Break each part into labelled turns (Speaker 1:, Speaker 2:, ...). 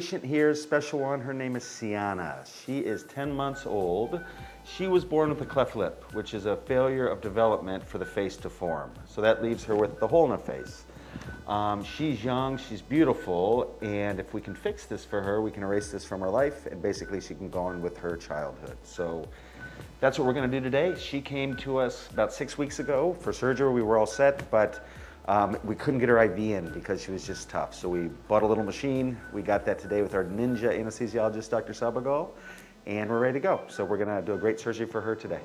Speaker 1: patient here is a special one. Her name is Siana. She is 10 months old. She was born with a cleft lip, which is a failure of development for the face to form. So that leaves her with the hole in her face. She's young, she's beautiful, and if we can fix this for her, we can erase this from her life, and basically she can go on with her childhood. So that's what we're gonna do today. She came to us about 6 weeks ago for surgery. We were all set, but we couldn't get her IV in because she was just tough. So we bought a little machine. We got that today with our ninja anesthesiologist, Dr. Sabagal, and we're ready to go. So we're gonna do a great surgery for her today.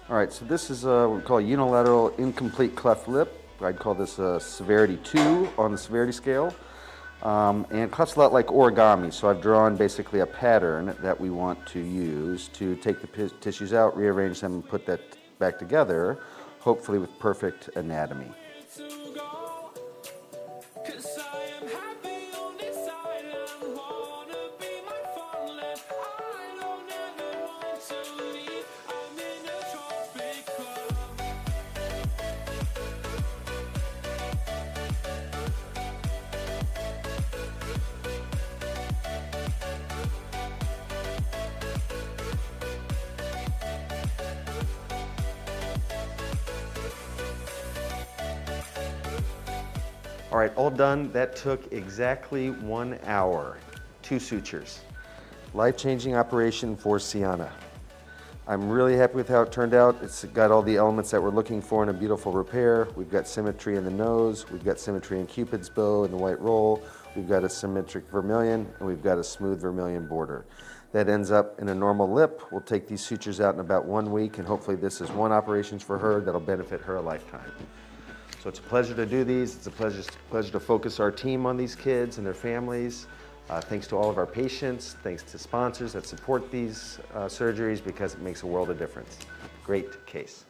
Speaker 1: All right, so this is what we call a unilateral incomplete cleft lip. I'd call this a severity 2 on the severity scale. And cleft's a lot like origami, so I've drawn basically a pattern that we want to use to take the tissues out, rearrange them, and put that back together, hopefully with perfect anatomy. All right, all done. That took exactly 1 hour. 2 sutures. Life-changing operation for Siana. I'm really happy with how it turned out. It's got all the elements that we're looking for in a beautiful repair. We've got symmetry in the nose, we've got symmetry in Cupid's bow and the white roll, we've got a symmetric vermilion, and we've got a smooth vermilion border. That ends up in a normal lip. We'll take these sutures out in about 1 week, and hopefully this is 1 operation for her that'll benefit her a lifetime. So it's a pleasure to do these. It's a pleasure to focus our team on these kids and their families. Thanks to all of our patients, thanks to sponsors that support these surgeries because it makes a world of difference. Great case.